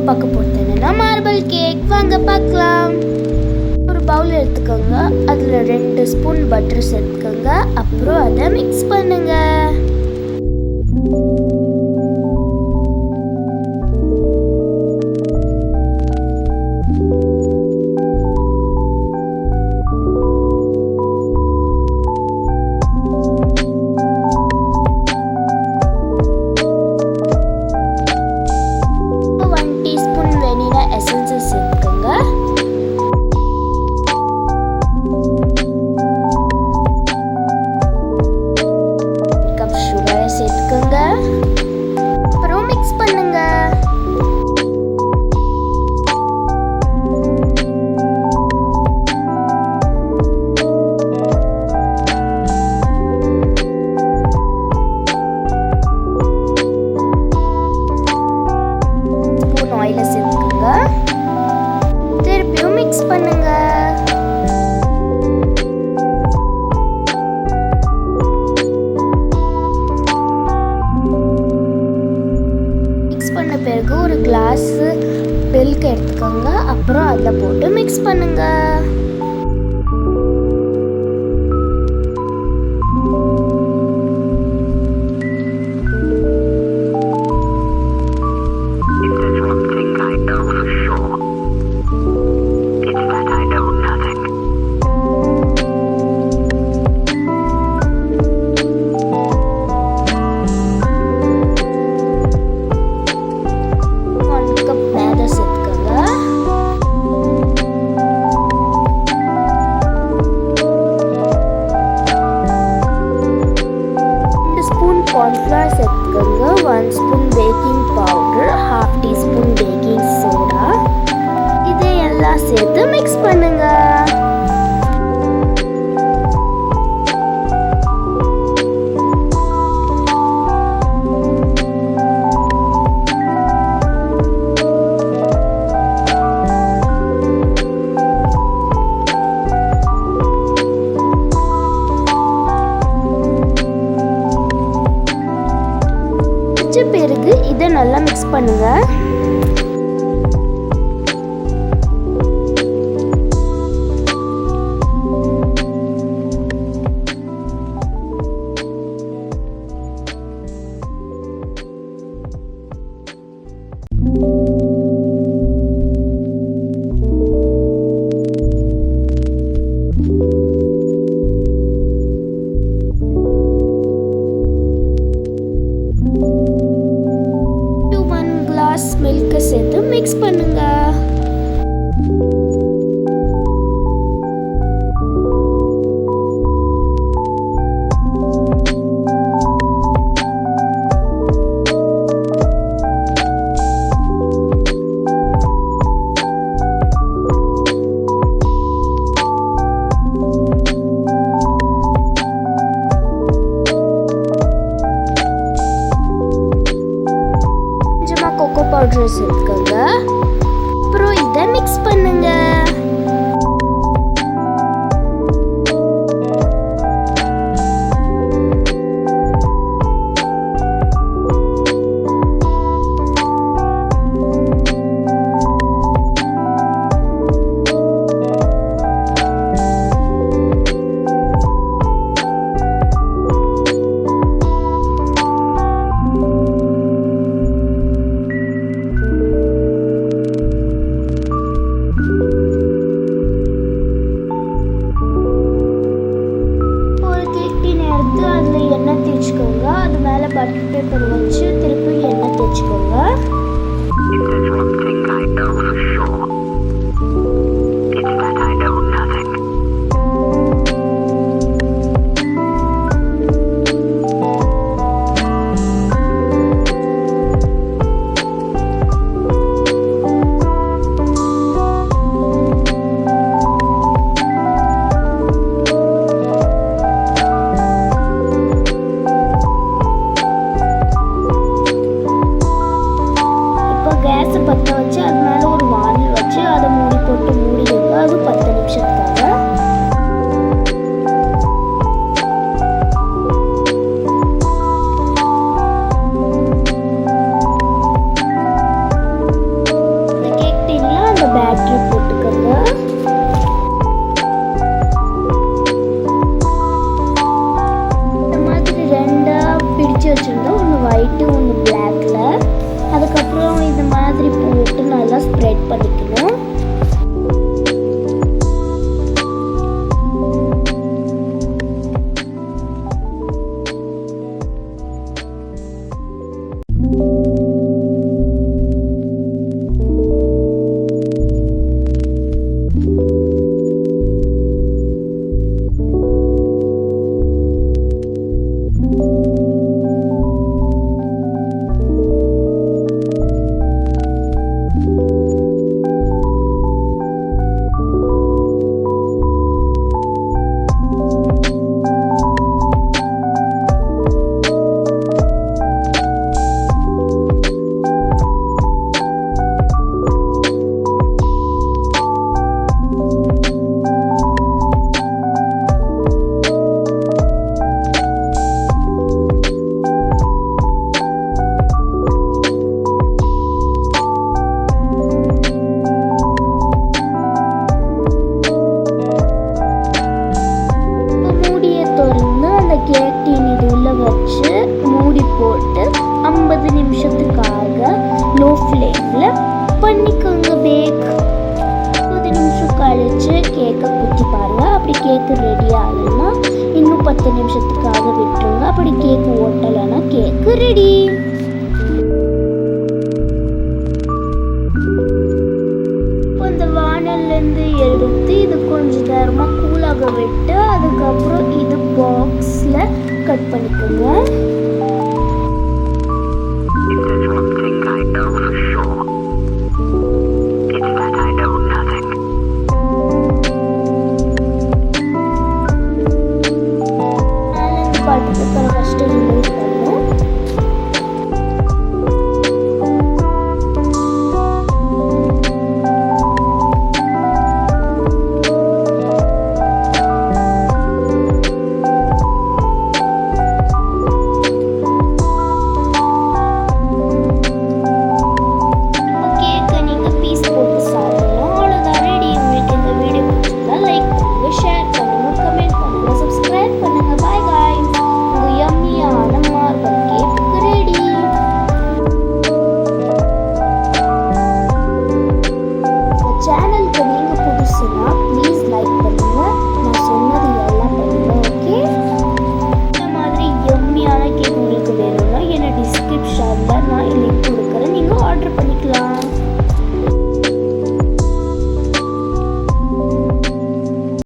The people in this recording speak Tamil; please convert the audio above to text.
பார்க்க போகிறது என்னன்னா மார்பிள் கேக். வாங்க பார்க்கலாம். ஒரு பவுல் எடுத்துக்கோங்க. அதில் 2 ஸ்பூன் பட்டர் சேர்த்துக்கோங்க. அப்புறம் அதை மிக்ஸ் பண்ணுங்க. அப்புறம் மிக்ஸ் பண்ணுங்க. ஸ்பூன் ஆயில சேர்த்துக்கோங்க. திருப்பியும் மிக்ஸ் பண்ணுங்க. பிறகு ஒரு கிளாஸ் மில்க் எடுத்துக்கோங்க. அப்புறம் அதில் போட்டு மிக்ஸ் பண்ணுங்க. கார்ன்ஃப்ளவர் சேர்த்துக்கோங்க. 1 spoon baking powder, 1/2 teaspoon baking soda. இதையெல்லாம் சேர்த்து மிக்ஸ் பண்ணுங்க. பிறகு இதை நல்லா மிக்ஸ் பண்ணுங்க. மில்க் சேர்த்து மிக்ஸ் பண்ணுங்க. கோகோ பவுடர் சேர்த்துக்கோங்க. அப்புறம் இதை மிக்ஸ் பண்ணுங்க. அதில் எண்ணெய் தேய்ச்சிக்கோங்க. அது மேலே பட்டர் பேப்பர் வச்சு திருப்பி எண்ணெய் தேய்ச்சிக்கோங்க. பற்ற வச்சு அது மேலே ஒரு வானல் வச்சு அதை மூடி போட்டு மூடிடுங்க. அது 10 நிமிஷத்துக்காக. 10 நிமிஷத்துக்காக விட்டுருங்க. அப்படி கேக் ஓட்டலைன்னா கேக்கு ரெடி. இந்த வானல்லேருந்து எடுத்து இது கொஞ்சம் நேரமாக கூலாக விட்டு அதுக்கப்புறம் இது பாக்ஸில் கட் பண்ணிக்கோங்க. ஃபஸ்ட்டு ரிமூவ் பண்ணும். கேக்கை நீங்கள் பீஸ் போட்டு சாப்பிடலாம். அவ்வளோதான், ரெடி. உங்களுக்கு இந்த வீடியோ பிடிச்சிருந்தா லைக் பண்ணுங்க, ஷேர் பண்ணுங்க, கமெண்ட் பண்ணுங்க, சப்ஸ்கிரைப் பண்ணுங்க. Bye guys. உங்கள் யம்மியான மார்பிள் கேக் ரெடி. இந்த சேனலுக்கு நீங்கள் புதுசுனா ப்ளீஸ் லைக் பண்ணுங்க. நான் சொன்னது எல்லாம் பண்ணுங்க. ஓகே, இந்த மாதிரி யம்மியான கேக் உங்களுக்கு வேணும்னா என்ன டிஸ்கிரிப்ஷனில் நான் லிங்க் கொடுக்குறேன். நீங்கள் ஆர்டர் பண்ணிக்கலாம்.